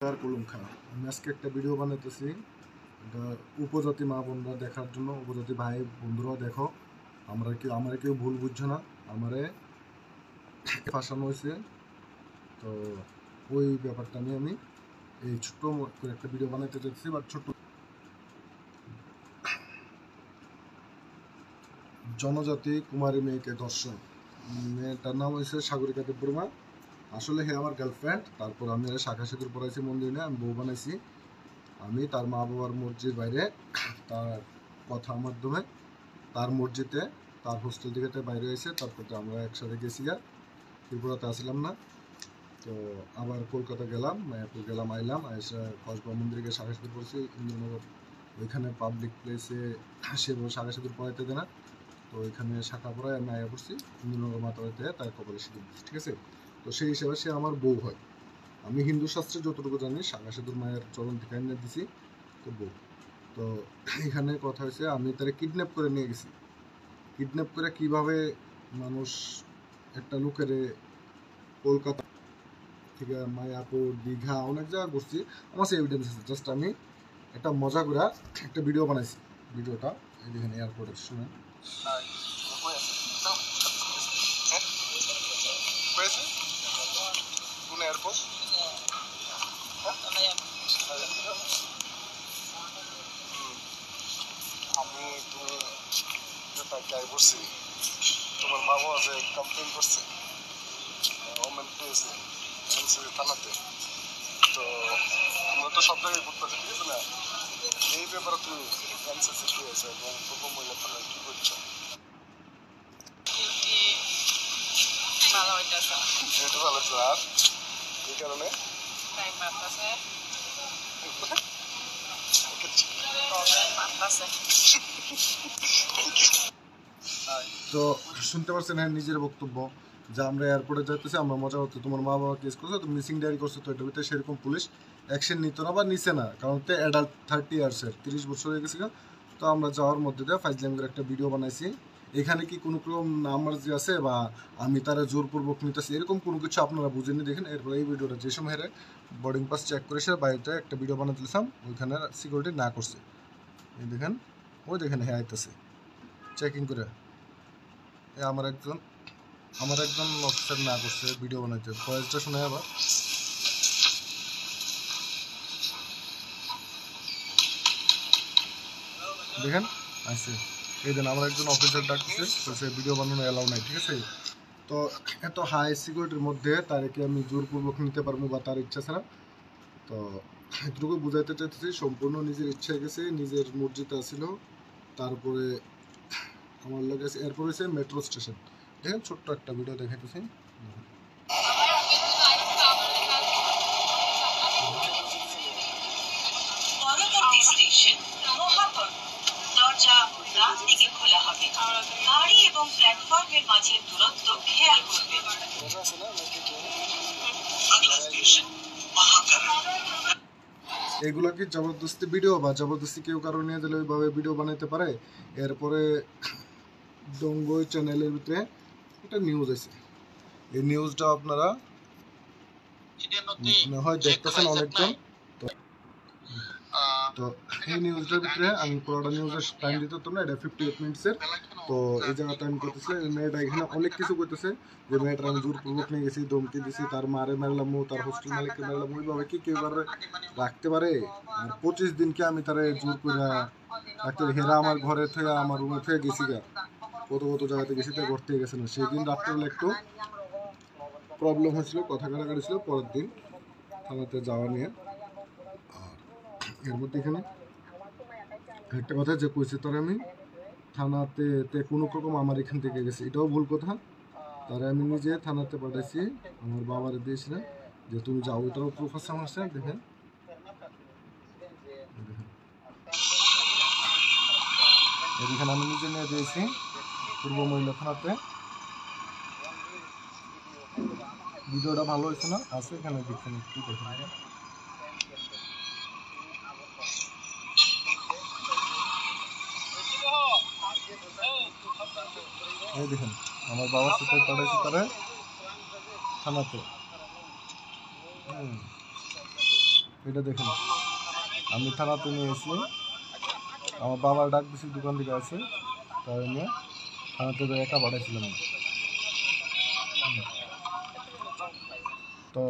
আমি আজকে একটা ভিডিও বানাইতেছি, এটা উপজাতি মা বোনরা দেখার জন্য, উপজাতি ভাই বন্ধুরাও দেখো, আমার কেউ ভুল বুঝছো না, আমারে ফাঁসানো হয়েছে। তো ওই ব্যাপারটা নিয়ে আমি এই ছোট্ট করে একটা ভিডিও বানাইতে চাইছি। বাট ছোট্ট জনজাতি কুমারী মেয়েকে ধর্ষণ, মেয়েটার নাম হয়েছে সাগরিকা দেববর্মা। আসলে হে আমার গার্লফ্রেন্ড। তারপর আমি শাখা সিঁদুর পড়াইছি মন্দির নিয়ে, আমি বউ বানাইছি। আমি তার মা বাবার মর্জির বাইরে, তার কথার মাধ্যমে তার মসজিদে, তার হোস্টেল থেকে বাইরে হয়েছে। তারপর আমরা একসাথে গেছি, ত্রিপুরাতে আসলাম না। তো আবার কলকাতা গেলাম, মায়াপুর গেলাম, আইলাম, এসে কসবা মন্দিরে গিয়ে শাখা সিঁদুর পড়েছি ইন্দ্রনগর। ওইখানে পাবলিক প্লেসে সে শাখা সিঁদুর পড়াইতে দেয় না, তো ওইখানে শাখা পড়ায় আমি আয়া পড়ছি ইন্দ্রনগর মাতা বাড়িতে, তার কপালে সিঁদুর দিচ্ছি, ঠিক আছে। তো সেই হিসাবে সে আমার বউ হয়। আমি হিন্দু শাস্ত্রে যতটুকু জানি, শাখা সিঁদুর মায়ের চরণ থেকে এনে দিছি, তো বউ। তো এখানে কথা হয়েছে, আমি তারা কিডন্যাপ করে নিয়ে গেছি। কিডন্যাপ করে কিভাবে মানুষ একটা লোকের কলকাতা থেকে মায়াপুর, দীঘা, অনেক জায়গা ঘুরছি, আমার সেই এভিডেন্স আছে। জাস্ট আমি একটা মজা করে একটা ভিডিও বানাইছি। ভিডিওটা এখানে এয়ারপোর্টের শুনেন। কোন এয়ারপোর্ট? আমি তুমি করছি, তোমার মা বাবা যে কমপ্লেন করছে ওমেন পেয়েছে থানাতে, তো আমরা তো সব জায়গায় ঘুরতে ঠিক আছে না। এই ব্যাপারে তুমি এনসিসি কি হয়েছে এবং পূর্ব মহিলা থানায় কি করছো? ভালো হইতেছে এটা ভালো তো, আর এই কারণে তো শুনতে পারছেন, হ্যাঁ, নিজের বক্তব্য যে আমরা এয়ারপোর্টে যাইতেছি, আমরা মজা করতে, তোমার মা বাবা কেস করছো, তুমি মিসিং ডায়েরি করছো, তো এটার ভিতরে সেরকম পুলিশ অ্যাকশন নিত না বা নিছে না, কারণ তো অ্যাডাল্ট 30 ইয়ার্সের 30 বছর হয়ে গেছে। তো আমরা যাওয়ার মধ্যে দিয়ে ফাইজলাম করে একটা ভিডিও বানাইছি। এখানে কি কোনো রকম নামার্জি আছে বা আমি তারা জোরপূর্বক নিতেছি এরকম কোনো কিছু আপনারা বুঝেনি। দেখেন এরপরে এই ভিডিওটা যে সময় হেরে বোর্ডিং পাস চেক করে সে বাইরে একটা ভিডিও বানাতে দিলাম, ওইখানে সিকিউরিটি না করছে। এই দেখেন, ওই দেখেন হ্যাঁ আইতেছে চেকিং করে। আমার একজন অফিসার না করছে ভিডিও বানাইতে। ভয়েসটা শুনে আবার দেখেন আছে। এই দেন আমার একজন অফিসার ডাকছে, তো সে ভিডিও বানানো এলাও নাই, ঠিক আছে। তো এত হাই সিকিউরিটির মধ্যে তাদেরকে আমি জোরপূর্বক নিতে পারবো বা তার ইচ্ছা ছাড়া? তো এটুকু বুঝাইতে চাইতেছি, সম্পূর্ণ নিজের ইচ্ছায় গেছে, নিজের মর্জিতে আসিল। তারপরে আমার লাগে এরপর হয়েছে মেট্রো স্টেশন। দেখেন ছোট্ট একটা ভিডিও দেখাইতেছি। পরবর্তী স্টেশন মহাপন, দরজা ডান দিকে খোলা হবে, গাড়ি এবং প্ল্যাটফর্মের মাঝের দূরত্ব খেয়াল করবেন। এগুলো কি জবরদস্তি ভিডিও বা জবরদস্তি কেউ কারো নিয়ে দিলে ওইভাবে ভিডিও বানাইতে পারে? এরপরে ডঙ্গই চ্যানেলের ভিতরে একটা নিউজ আছে, এই নিউজটা আপনারা হয় দেখতেছেন অনেকজন। তো এই নিউজটার ভিতরে আমি পুরোটা নিউজের টাইম দিতে হতো না, এটা 58 মিনিটসের। তো এই জায়গাটা আমি করতেছি, মেয়েটা এখানে অনেক কিছু করতেছে, যে মেয়েটা আমি জোরপূর্বক নিয়ে গেছি, ধমকি দিছি, তার মারে মারলাম, তার হোস্টেল মালিককে মারলাম, ওইভাবে কি কেউ রাখতে পারে? আর 25 দিনকে আমি তারা জোর করে রাখতে, হেরা আমার ঘরে থেকে আমার রুমে থেকে গেছি গা, কত জায়গাতে গেছি, তাই ঘর থেকে গেছে না। সেই দিন রাত্রেবেলা একটু প্রবলেম হয়েছিল, কথা কাটাকাটি ছিল, পরের দিন থানাতে যাওয়া নিয়ে। এর মধ্যে এখানে একটা কথা যে কইছে, তারা আমি থানাতে কোনো রকম আমার এখান থেকে গেছে, এটাও ভুল কথা। তারা আমি নিজে থানাতে পাঠাইছি, আমার বাবারে দিয়েছিলাম যে তুমি যাও, এটাও প্রুফ আছে আমার সাথে। দেখেন এখানে আমি নিজে নিয়ে দিয়েছি পূর্ব মহিলা থানাতে। ভিডিওটা ভালো হয়েছে না? আছে এখানে, দেখছেন একটু দেখেন। এই দেখেন আমার বাবার সাথে পাঠাইছি তারা থানাতে। এটা দেখেন আমি থানাতে নিয়ে এসে আমার বাবার ডাক দিছি দোকান থেকে আছে তাই নিয়ে থানাতে একা পাঠাইছিলাম না। তো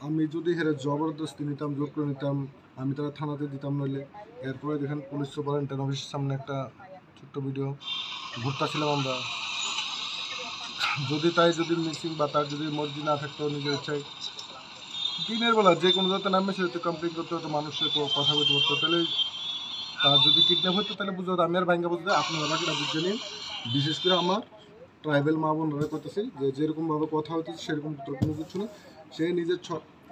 আমি যদি হেরে জবরদস্তি নিতাম জোর করে নিতাম আমি তারা থানাতে দিতাম নইলে। এরপরে দেখেন পুলিশ সুপারিনটেন্ডেন্ট অফিসের সামনে একটা ছোট্ট ভিডিও ঘুরতেছিলাম আমরা। যদি মিসিং বা তার যদি মর্জি না থাকতো নিজের ইচ্ছায় দিনের বেলা যে কোনো যাতে নামে সে হয়তো কমপ্লেন করতে হতো মানুষের কথা বলতে পারতো। তাহলে তার যদি কিডন্যাপ হতো তাহলে বুঝতে হতো আমি আর ভাঙ্গা বুঝতে আপনারা বাকিটা বুঝতে নিন। বিশেষ করে আমার ট্রাইবেল মা বোনরা করতেছি যে যেরকমভাবে কথা হইতেছে সেরকম তো কোনো কিছু না। সে নিজের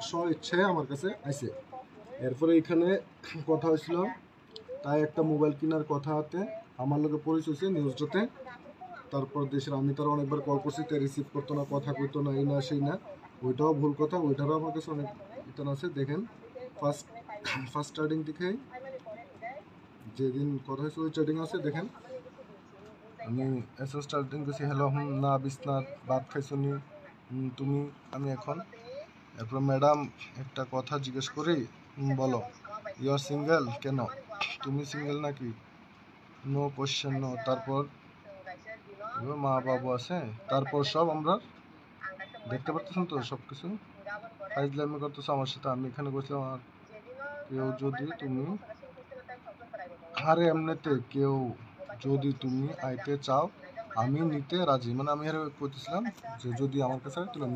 স্ব ইচ্ছায় আমার কাছে আইসে। এরপরে এখানে কথা হয়েছিল তাই একটা মোবাইল কেনার কথা হাতে আমার লোকে পরিচয় হয়েছে নিউজটাতে। তারপর দেশের আমি তারা অনেকবার কল করছি তাই রিসিভ করতো না কথা কইতো না এই না সেই না ওইটাও ভুল কথা। ওইটারও আমার কাছে অনেক ইতান আছে। দেখেন ফার্স্ট স্টার্টিং দেখে যেদিন কথা হয়েছে ওই স্টার্টিং আছে দেখেন আমি এসে স্টার্টিং করছি হ্যালো না বিছনাথ ভাত খাইছনি তুমি আমি এখন। এরপর ম্যাডাম একটা কথা জিজ্ঞেস করি বলো ইউ আর সিঙ্গেল কেন তুমি সিঙ্গেল নাকি নো কোশ্চেন নো। তারপর মা বাবু আছে তারপর সব আমরা দেখতে পারতেছেন তো সব কিছু ফাইজলামি করতেছো আমার সাথে। আমি এখানে বসলাম আর কেউ যদি তুমি আরে এমনিতে কেউ যদি তুমি আইতে চাও আমি নিতে রাজি মানে আমি আর করতেছিলাম যে যদি আমার কাছে হয় তাহলে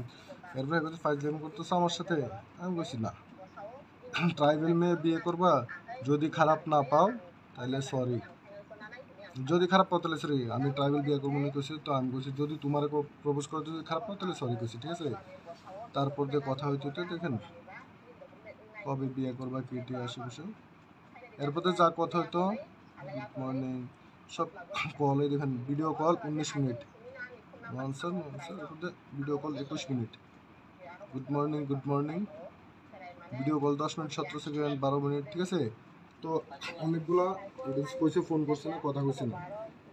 এরপরে ফাইজলামি করতেছো আমার সাথে। আমি বলছি না ট্রাইবেল মেয়ে বিয়ে করবা যদি খারাপ না পাও তাহলে সরি যদি খারাপ পাও তাহলে সরি আমি ট্রাইবেল বিয়ে করবো না কইছি। তো আমি বলছি যদি তোমার প্রপোজ করে যদি খারাপ পাও তাহলে সরি কইছি ঠিক আছে। তারপর যে কথা হইতে দেখেন কবে বিয়ে করবা কি টি আশেপাশে। এরপরে যা কথা হইতো গুড মর্নিং সব কলে দেখেন ভিডিও কল 19 মিনিট আনসার এরপরে video call 21 minute good morning video call 10 minute 17 second 12 minute ঠিক আছে। তো অনেকগুলা কইছে ফোন করছে না কথা কইছে না।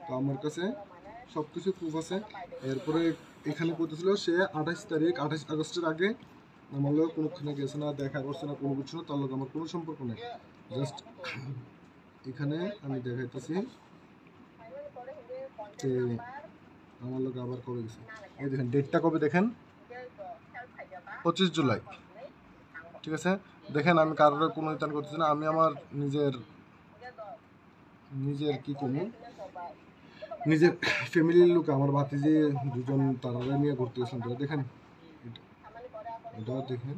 তো আমার কাছে সব কিছু প্রুফ আছে। এরপরে এখানে করতেছিল সে 28 আগস্টের আগে আমার লোক কোনোখানে গেছে না দেখা করছে না কোনো কিছু না তার লোক আমার কোনো সম্পর্ক নেই। জাস্ট এখানে আমি দেখাইতেছি যে আমার লোক আবার কবে গেছে এই দেখেন ডেটটা কবে দেখেন 25 জুলাই ঠিক আছে। দেখেন আমি কারোর কোনো ইতান করতেছি না আমি আমার নিজের কি করবো নিজের ফ্যামিলির লোক আমার ভাতিজি দুজন তারা নিয়ে ঘুরতে গেছিলাম। তো দেখেন এটা দেখেন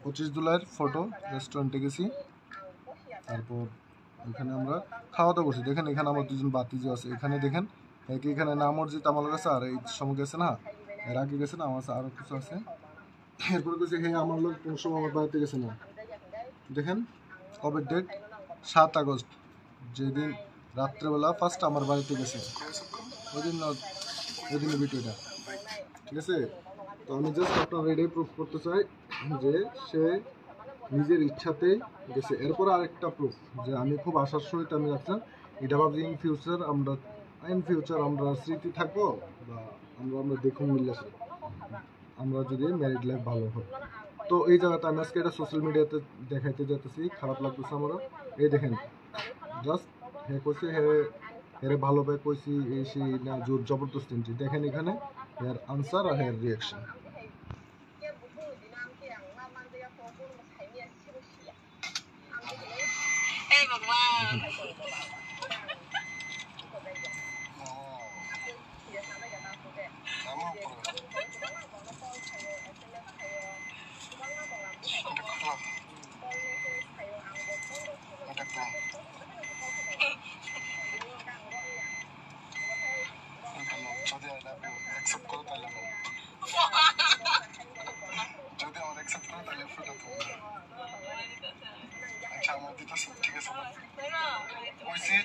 25 জুলাইয়ের ফটো রেস্টুরেন্টে গেছি। তারপর এখানে আমরা খাওয়া দাওয়া করছি। দেখেন এখানে আমার দুজন বাতিজি আছে এখানে দেখেন একে এখানে না মসজিদ আমার কাছে আর এই সময় গেছে না এর আগে গেছে না আমার কাছে আরও কিছু আছে। এরপরে গেছে হ্যাঁ আমার লোক কোনো সময় আমার বাড়িতে গেছে না। দেখেন কবে ডেট 7 আগস্ট যেদিন রাত্রেবেলা ফার্স্ট আমার বাড়িতে গেছে ওই দিনের ভিডিওটা ঠিক আছে। তো আমি জাস্ট আপনার এটাই প্রুফ করতে চাই যে সে নিজের ইচ্ছাতে গেছে। এরপরে আরেকটা প্রুফ যে আমি খুব আশার সহিত আমি রাখলাম এটা ভাবছি ইন ফিউচার আমরা স্মৃতি থাকবো বা আমরা দেখুন মিললে আমরা যদি ম্যারিড লাইফ ভালো হয়। তো এই জায়গাটা আমি আজকে এটা সোশ্যাল মিডিয়াতে দেখাইতে যেতেছি খারাপ লাগতেছে আমারও। এই দেখেন জাস্ট হ্যাঁ কইছে হ্যাঁ ভালো ভাই কইছি এই সেই না জোর জবরদস্তি দেখেন এখানে হেয়ার আনসার আর হেয়ার রিয়াকশন।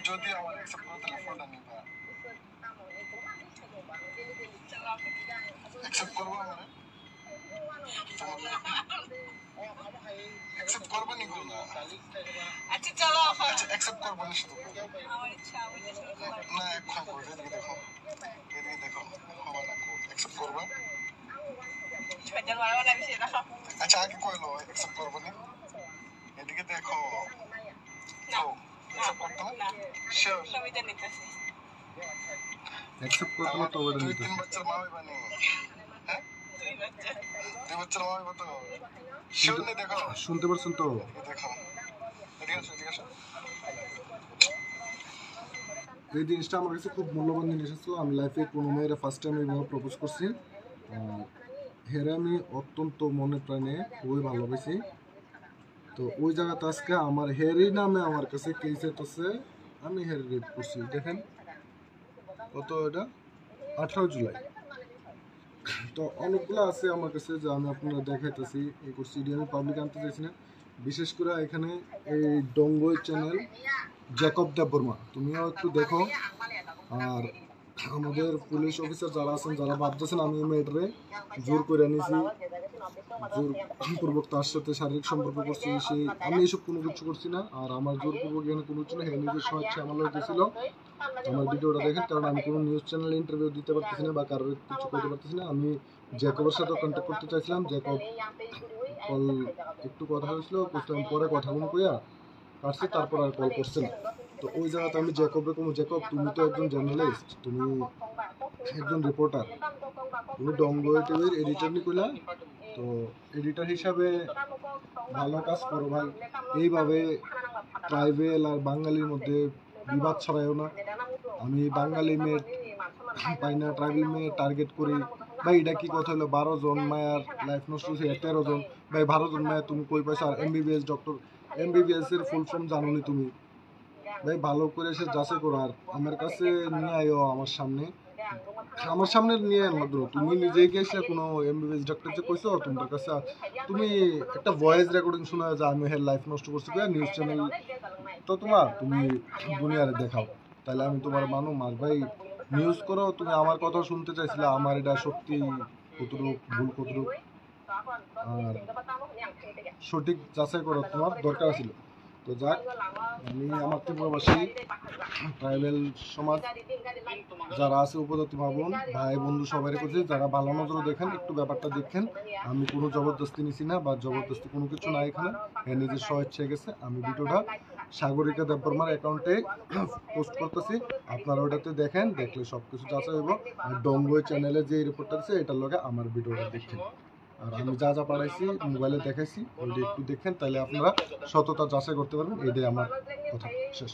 যদি আমার অ্যাকসেপ্ট করো তাহলে ফোনটা নিবা অ্যাকসেপ্ট করবো আমার অ্যাকসেপ্ট করবে নি কোন না? আচ্ছা চলো আচ্ছা অ্যাকসেপ্ট করবে না শুধু আমার ইচ্ছা আমি না এখন করে এদিকে দেখো হবে না কো অ্যাকসেপ্ট করবে ছয়জন মারবো না বেশি রাখো আচ্ছা আগে কইলো অ্যাকসেপ্ট করবে না এদিকে দেখো না অ্যাকসেপ্ট করতে না শিওর সবিতা নিতেছি অ্যাকসেপ্ট করতে না তো ওটা নিতে তিন বাচ্চার মা হইবা নি হ্যাঁ দুই বাচ্চা দুই বাচ্চার মা হইবা তো শিওর নে দেখো শুনতে পারছেন তো দেখো এদিকে আসো এই জিনিসটা আমার কাছে খুব মূল্যবান জিনিস ছিল আমি লাইফে কোনো মেয়েরা ফার্স্ট টাইম এইভাবে প্রপোজ করছি হেরে আমি অত্যন্ত মনে প্রাণে খুবই ভালোবেসি তো ওই জায়গাতে আজকে আমার হেরি নামে আমার কাছে কেস আছে আমি হেরি রেপ করছি দেখেন কত এটা 18 জুলাই তো অনেকগুলো আছে আমার কাছে যে আমি আপনারা দেখাইতেছি এই সিডি আমি পাবলিক আনতে চাইছি না বিশেষ করে এখানে এই ডঙ্গই চ্যানেল জ্যাকব দেববর্মা তুমিও একটু দেখো আর আমাদের পুলিশ অফিসার যারা আছেন যারা ভাবতেছেন আমি মেয়েটারে জোর করে নিয়েছি জোরপূর্বক তার সাথে শারীরিক সম্পর্ক করছি সেই আমি এসব কোনো কিছু করছি না আর আমার জোরপূর্বক এখানে কোনো কিছু না হ্যাঁ নিজের স্বেচ্ছা আমার লোক গেছিল আমার ভিডিওটা দেখেন কারণ আমি কোনো নিউজ চ্যানেলে ইন্টারভিউ দিতে পারতেছি না বা কারোর কিছু করতে পারতেছি না আমি জ্যাকবের সাথে কন্ট্যাক্ট করতে চাইছিলাম জ্যাকব কল একটু কথা হয়েছিল বুঝলাম পরে কথাগুলো কইয়া কাটছি তারপর আর কল করছে না তো ওই জায়গাতে আমি জ্যাকবকে কোনো জ্যাকব তুমি তো একজন জার্নালিস্ট তুমি একজন রিপোর্টার তুমি ডঙ্গই টিভির এডিটর নি কইলা তো এডিটর হিসাবে ভালো কাজ করো ভাই এইভাবে ট্রাইবেল আর বাঙালির মধ্যে বিবাদ ছড়ায়ও না আমি বাঙালি মেয়ে পাই না ট্রাইবেল মেয়ে টার্গেট করি ভাই এটা কি কথা হলো 12 জন মায়ের লাইফ নষ্ট হয়েছে 13 জন ভাই 12 জন মায়ের তুমি কই পাইছো আর এমবিবিএস ডক্টর এমবিবিএস এর ফুল ফর্ম জানো নি তুমি ভাই ভালো করে এসে যাচাই করো আর আমার কাছে নিয়ে আয়ো আমার সামনে নিয়ে মাত্র তুমি নিজে গিয়ে কোনো এমবিবিএস ডক্টর যে কইছো তোমার কাছে তুমি একটা ভয়েস রেকর্ডিং শোনা যে আমি হের লাইফ নষ্ট করছি নিউজ চ্যানেল তো তুমি দুনিয়ারে দেখাও তাহলে আমি তোমার মানো মার ভাই নিউজ করো তুমি আমার কথা শুনতে চাইছিলে আমার এটা সত্যি কতটুকু ভুল কতটুকু আর সঠিক যাচাই করো তোমার দরকার ছিল তো যাক আমি আমার ত্রিপুরাবাসী ট্রাইবেল সমাজ যারা আছে উপজাতি ভাবন ভাই বন্ধু সবাই করছে যারা ভালো নজরে দেখেন একটু ব্যাপারটা দেখেন আমি কোনো জবরদস্তি নিছি না বা জবরদস্তি কোনো কিছু না এখানে নিজের স্বেচ্ছায় গেছে আমি ভিডিওটা সাগরিকা দেববর্মার অ্যাকাউন্টে পোস্ট করতেছি আপনারা ওটাতে দেখেন দেখলে সব কিছু যাচাই হইব আর ডঙ্গই চ্যানেলে যে রিপোর্টটা আছে এটার লগে আমার ভিডিওটা দেখেন আর আমি যা যা পাঠাইছি মোবাইলে দেখাইছি ওইটা একটু দেখেন তাহলে আপনারা সততা যাচাই করতে পারবেন এটাই আমার কথা শেষ